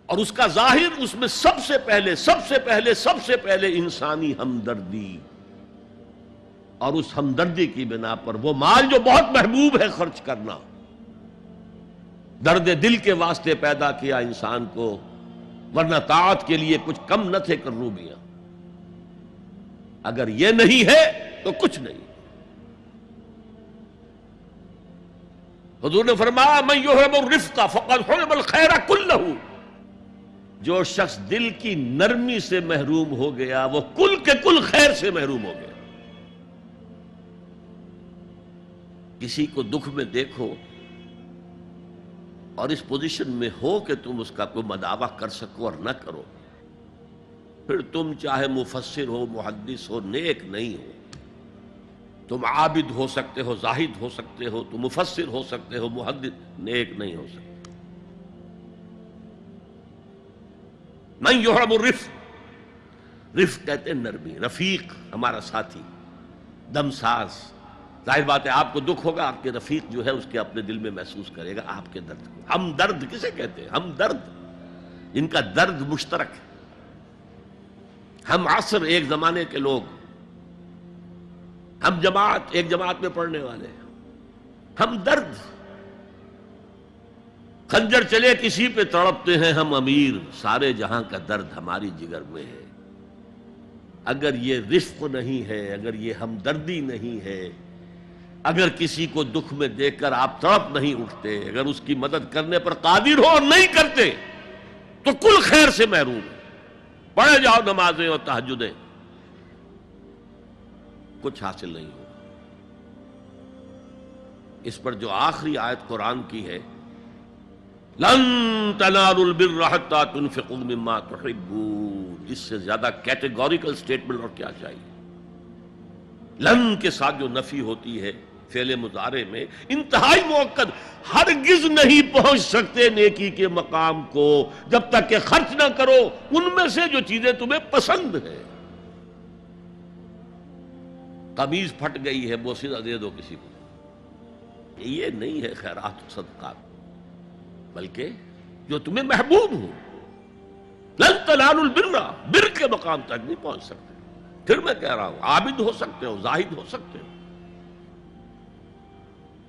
اور اس کا ظاہر اس میں سب سے پہلے انسانی ہمدردی، اور اس ہمدردی کی بنا پر وہ مال جو بہت محبوب ہے خرچ کرنا، درد دل کے واسطے پیدا کیا انسان کو، ورنہ طاعت کے لیے کچھ کم نہ تھے کروبیاں۔ اگر یہ نہیں ہے تو کچھ نہیں۔ حضور نے فرمایا من یحرم الرفق فقد حرم الخیر کلہ، جو شخص دل کی نرمی سے محروم ہو گیا وہ کل کے کل خیر سے محروم ہو گیا۔ کسی کو دکھ میں دیکھو اور اس پوزیشن میں ہو کہ تم اس کا کوئی مداوع کر سکو اور نہ کرو، پھر تم چاہے مفسر ہو، محدث ہو، نیک نہیں ہو۔ تم عابد ہو سکتے ہو، زاہد ہو سکتے ہو، تم مفسر ہو سکتے ہو، محدث، نیک نہیں ہو سکتے۔ من یحرم الرفق، رفق کہتے ہیں نرمی، رفیق ہمارا ساتھی، دم ساز۔ ظاہر بات ہے آپ کو دکھ ہوگا، آپ کے رفیق جو ہے اس کے اپنے دل میں محسوس کرے گا آپ کے درد کو۔ ہم درد کسے کہتے ہیں؟ ہم درد، جن کا درد مشترک ہے۔ ہم عصر ایک زمانے کے لوگ، ہم جماعت ایک جماعت میں پڑھنے والے، ہم درد، خنجر چلے کسی پہ تڑپتے ہیں ہم امیر، سارے جہاں کا درد ہماری جگر میں ہے۔ اگر یہ رفق نہیں ہے، اگر یہ ہمدردی نہیں ہے، اگر کسی کو دکھ میں دیکھ کر آپ تڑپ نہیں اٹھتے، اگر اس کی مدد کرنے پر قادر ہو اور نہیں کرتے تو کل خیر سے محروم ہے۔ پڑھے جاؤ نمازیں اور تہجدیں، کچھ حاصل نہیں ہوگا۔ اس پر جو آخری آیت قرآن کی ہے، لن تنالوا البر حتى تنفقوا مما تحبون، اس سے زیادہ کیٹیگوریکل سٹیٹمنٹ اور کیا چاہیے؟ لن کے ساتھ جو نفی ہوتی ہے فعل مضارع میں، انتہائی مؤکد، ہرگز نہیں پہنچ سکتے نیکی کے مقام کو جب تک کہ خرچ نہ کرو ان میں سے جو چیزیں تمہیں پسند ہیں۔ قمیض پھٹ گئی ہے، بوسیدہ دے دو کسی کو، یہ نہیں ہے خیرات و صدقات، بلکہ جو تمہیں محبوب ہو۔ لن تنالوا البر، بر کے مقام تک نہیں پہنچ سکتے۔ پھر میں کہہ رہا ہوں، عابد ہو سکتے ہو، زاہد ہو سکتے ہو،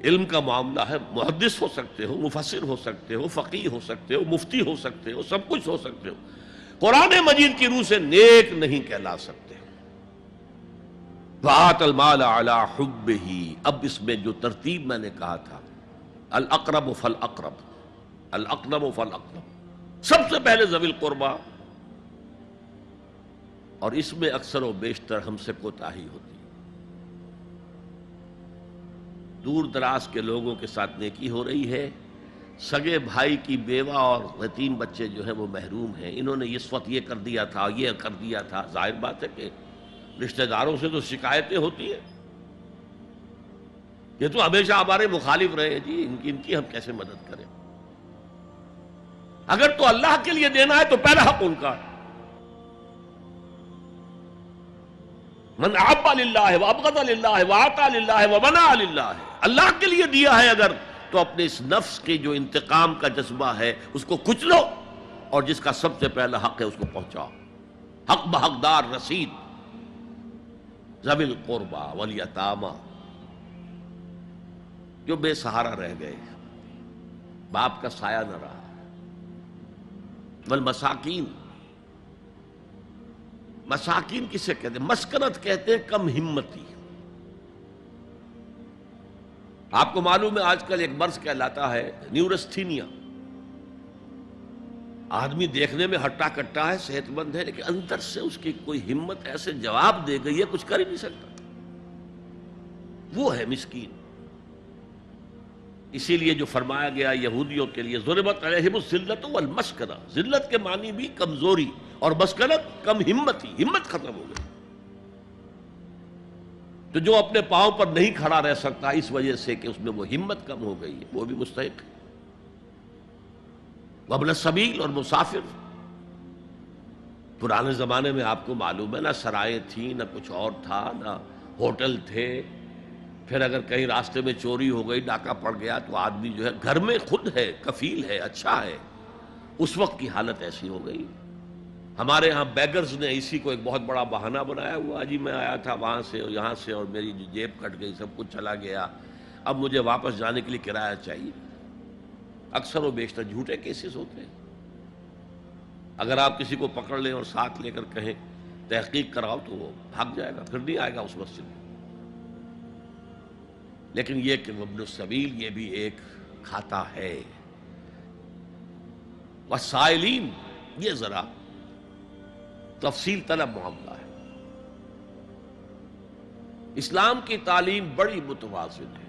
علم کا معاملہ ہے، محدث ہو سکتے ہو، مفسر ہو سکتے ہو، فقیہ ہو سکتے ہو، مفتی ہو سکتے ہو، سب کچھ ہو سکتے ہو، قرآن مجید کی روح سے نیک نہیں کہلا سکتے۔ وَآتَ الْمَالَ عَلَى حُبِّهِ، اب اس میں جو ترتیب میں نے کہا تھا، الْأَقْرَبُ فَالْأَقْرَبُ، الْأَقْرَبُ فَالْأَقْرَبُ، سب سے پہلے ذوی القربیٰ، اور اس میں اکثر و بیشتر ہم سے کوتاہی ہوتی ہے۔ دور دراز کے لوگوں کے ساتھ نیکی ہو رہی ہے، سگے بھائی کی بیوہ اور یتیم بچے جو ہیں وہ محروم ہیں، انہوں نے اس وقت یہ کر دیا تھا، یہ کر دیا تھا۔ ظاہر بات ہے کہ رشتہ داروں سے تو شکایتیں ہوتی ہیں، یہ تو ہمیشہ ہمارے مخالف رہے ہیں، جی ان کی ہم کیسے مدد کریں؟ اگر تو اللہ کے لیے دینا ہے تو پہلا حق ان کا ہے۔ من احب للہ وابغض للہ واعطى للہ ومنع للہ، اللہ کے لیے دیا ہے اگر تو اپنے اس نفس کے جو انتقام کا جذبہ ہے اس کو کچلو، اور جس کا سب سے پہلا حق ہے اس کو پہنچاؤ۔ حق بحقدار رسید، ذوی القربى والیتامى، جو بے سہارا رہ گئے، باپ کا سایہ نہ رہا، والمساکین، مساکین کسے کہتے ہیں؟ مسکنت کہتے ہیں کم ہمتی۔ آپ کو معلوم ہے آج کل ایک مرض کہلاتا ہے نیورستھینیا، آدمی دیکھنے میں ہٹا کٹا ہے، صحت مند ہے، لیکن اندر سے اس کی کوئی ہمت ایسے جواب دے گئی ہے کچھ کر ہی نہیں سکتا، وہ ہے مسکین۔ اسی لیے جو فرمایا گیا یہودیوں کے لیے، ضربت علیہم الذلۃ والمسکنہ، ذلت کے معنی بھی کمزوری، اور مسکنت کم ہمتی، ہمت ختم ہو گئی۔ تو جو اپنے پاؤں پر نہیں کھڑا رہ سکتا اس وجہ سے کہ اس میں وہ ہمت کم ہو گئی ہے، وہ بھی مستحق ہے۔ وابن السبیل، اور مسافر۔ پرانے زمانے میں آپ کو معلوم ہے نہ سرائیں تھیں، نہ کچھ اور تھا، نہ ہوٹل تھے، پھر اگر کہیں راستے میں چوری ہو گئی، ڈاکہ پڑ گیا، تو آدمی جو ہے گھر میں خود ہے، کفیل ہے، اچھا ہے، اس وقت کی حالت ایسی ہو گئی. ہمارے ہاں بیگرز نے اسی کو ایک بہت بڑا بہانہ بنایا ہوا، جی میں آیا تھا وہاں سے اور یہاں سے اور میری جیب کٹ گئی، سب کچھ چلا گیا، اب مجھے واپس جانے کے لیے کرایہ چاہیے. اکثر و بیشتر جھوٹے کیسز ہوتے ہیں. اگر آپ کسی کو پکڑ لیں اور ساتھ لے کر کہیں تحقیق کراؤ تو وہ بھاگ جائے گا، پھر نہیں آئے گا اس مسجد میں. لیکن یہ کہ ابن السبیل یہ بھی ایک کھاتا ہے. والسائلین یہ ذرا تفصیل طلب معاملہ ہے. اسلام کی تعلیم بڑی متوازن ہے.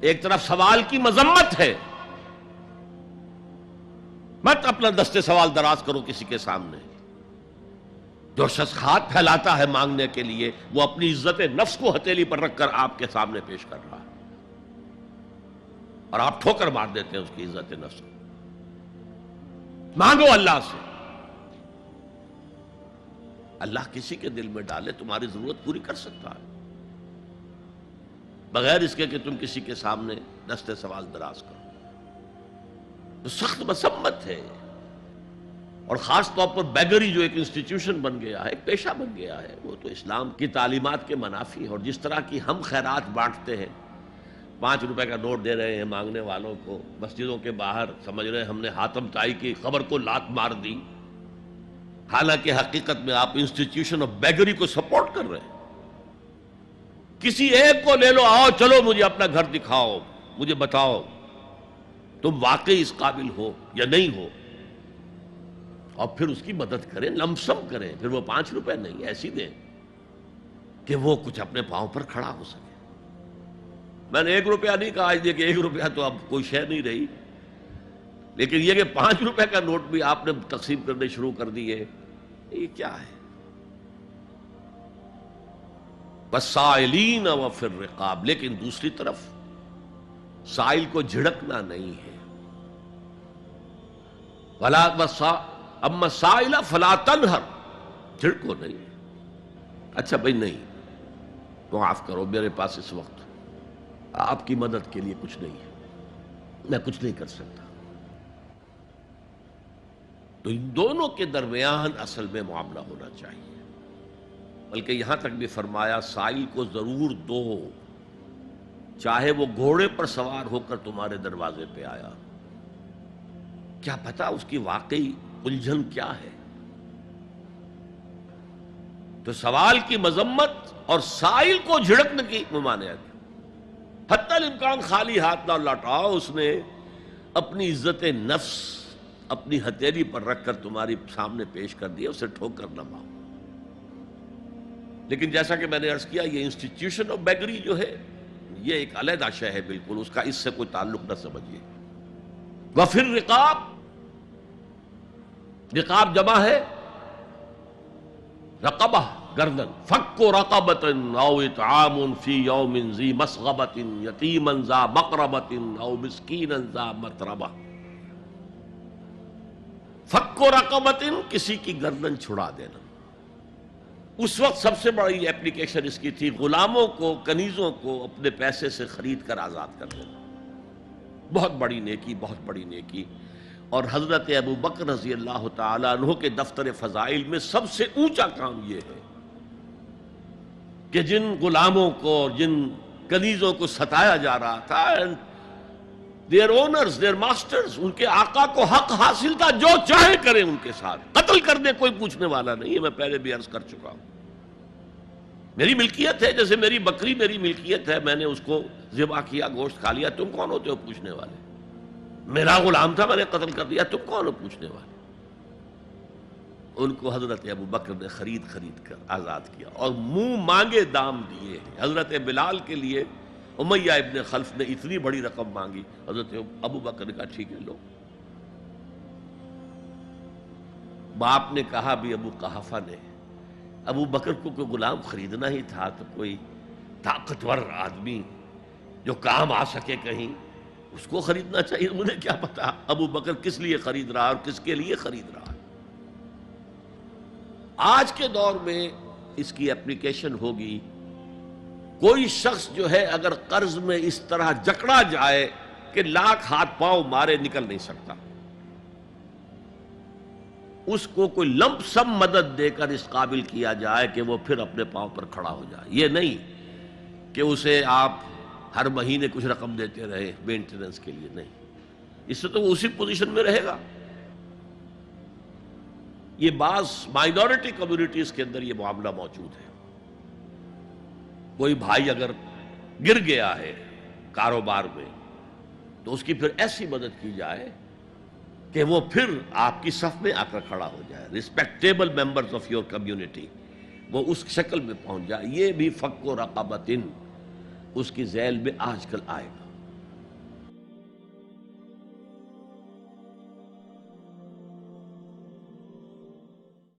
ایک طرف سوال کی مذمت ہے، مت اپنا دستے سوال دراز کرو کسی کے سامنے. جو شخص ہاتھ پھیلاتا ہے مانگنے کے لیے وہ اپنی عزت نفس کو ہتھیلی پر رکھ کر آپ کے سامنے پیش کر رہا ہے، اور آپ ٹھوکر مار دیتے ہیں اس کی عزت نفس کو. مانگو اللہ سے، اللہ کسی کے دل میں ڈالے تمہاری ضرورت پوری کر سکتا ہے، بغیر اس کے کہ تم کسی کے سامنے دستے سوال دراز کرو. تو سخت مذمت ہے. اور خاص طور پر بیگری جو ایک انسٹیٹیوشن بن گیا ہے، ایک پیشہ بن گیا ہے، وہ تو اسلام کی تعلیمات کے منافی ہے. اور جس طرح کی ہم خیرات بانٹتے ہیں، 5 روپے کا نوٹ دے رہے ہیں مانگنے والوں کو، مسجدوں کے باہر سمجھ رہے ہیں ہم نے حاتم طائی کی خبر کو لات مار دی، حالانکہ حقیقت میں آپ انسٹیٹیوشن آف بیگری کو سپورٹ کر رہے ہیں. کسی ایک کو لے لو، آؤ چلو مجھے اپنا گھر دکھاؤ، مجھے بتاؤ تم واقعی اس قابل ہو یا نہیں ہو، اور پھر اس کی مدد کریں، لمسم کریں. پھر وہ 5 روپے نہیں ایسی دیں کہ وہ کچھ اپنے پاؤں پر کھڑا ہو سکے. میں نے 1 روپیہ نہیں کہا، آج دیکھیں 1 روپیہ تو اب کوئی شے نہیں رہی، لیکن یہ کہ 5 روپے کا نوٹ بھی آپ نے تقسیم کرنے شروع کر دیے، یہ کیا ہے؟ والسائلین وفی الرقاب. لیکن دوسری طرف سائل کو جھڑکنا نہیں ہے. اما السائل فلا تنہر، جھڑکو نہیں. اچھا بھائی نہیں، معاف کرو میرے پاس اس وقت آپ کی مدد کے لیے کچھ نہیں ہے، میں کچھ نہیں کر سکتا. تو ان دونوں کے درمیان اصل میں معاملہ ہونا چاہیے. بلکہ یہاں تک بھی فرمایا سائل کو ضرور دو، چاہے وہ گھوڑے پر سوار ہو کر تمہارے دروازے پہ آیا. کیا پتا اس کی واقعی الجھن کیا ہے. تو سوال کی مذمت اور سائل کو جھڑکنے کی ممانعت. حتی الامکان خالی ہاتھ نہ لوٹاؤ. اس نے اپنی عزت نفس اپنی ہتھیلی پر رکھ کر تمہاری سامنے پیش کر دیا، اسے ٹھوکر نہ مارو. لیکن جیسا کہ میں نے عرض کیا، یہ انسٹیٹیوشن آف بیگری جو ہے یہ ایک علیحدہ شے ہے بالکل، اس کا اس سے کوئی تعلق نہ سمجھیے. وفی الرقاب، رقاب جمع ہے رقبہ، گردن. فک رقبۃ او اطعام فی یوم ذی مسغبۃ یتیما ذا مقربۃ او مسکینا ذا متربہ. فک رقبۃ، کسی کی گردن چھڑا دینا. اس وقت سب سے بڑی اپلیکیشن اس کی تھی غلاموں کو، کنیزوں کو اپنے پیسے سے خرید کر آزاد کر دینا. بہت بڑی نیکی، بہت بڑی نیکی. اور حضرت ابو بکر رضی اللہ تعالیٰ عنہ کے دفتر فضائل میں سب سے اونچا کام یہ ہے کہ جن غلاموں کو اور جن کنیزوں کو ستایا جا رہا تھا، their owners, their masters، ان کے آقا کو حق حاصل تھا، جو چاہے کریں ان کے ساتھ، قتل کر دے کوئی پوچھنے والا نہیں ہے. میں پہلے بھی عرض کر چکا ہوں، میری ملکیت ہے، جیسے میری بکری میری ملکیت ہے، میں نے اس کو ذبح کیا، گوشت کھا لیا، تم کون ہوتے ہو پوچھنے والے؟ میرا غلام تھا، میں نے قتل کر دیا، تم کون ہو پوچھنے والے؟ ان کو حضرت ابو بکر نے خرید کر آزاد کیا اور منہ مانگے دام دیے. حضرت بلال کے لیے امیہ ابن خلف نے اتنی بڑی رقم مانگی، حضرت ابو بکر نے کہا ٹھیک ہے لو. باپ نے کہا بھی، ابو قحافہ نے، ابو بکر کو کوئی غلام خریدنا ہی تھا تو کوئی طاقتور آدمی جو کام آ سکے کہیں، اس کو خریدنا چاہیے. مجھے کیا پتا ابو بکر کس لیے خرید رہا اور کس کے لیے خرید رہا. آج کے دور میں اس کی اپلیکیشن ہوگی. کوئی شخص جو ہے اگر قرض میں اس طرح جکڑا جائے کہ لاکھ ہاتھ پاؤں مارے نکل نہیں سکتا، اس کو کوئی لمپ سم مدد دے کر اس قابل کیا جائے کہ وہ پھر اپنے پاؤں پر کھڑا ہو جائے. یہ نہیں کہ اسے آپ ہر مہینے کچھ رقم دیتے رہے مینٹیننس کے لیے، نہیں، اس سے تو وہ اسی پوزیشن میں رہے گا. یہ بعض مائنورٹی کمیونٹیز کے اندر یہ معاملہ موجود ہے. کوئی بھائی اگر گر گیا ہے کاروبار میں تو اس کی پھر ایسی مدد کی جائے کہ وہ پھر آپ کی صف میں آ کر کھڑا ہو جائے. Respectable members of your community وہ اس شکل میں پہنچ جائے. یہ بھی فک و رقبۃ اس کی ذیل میں آج کل آئے گا.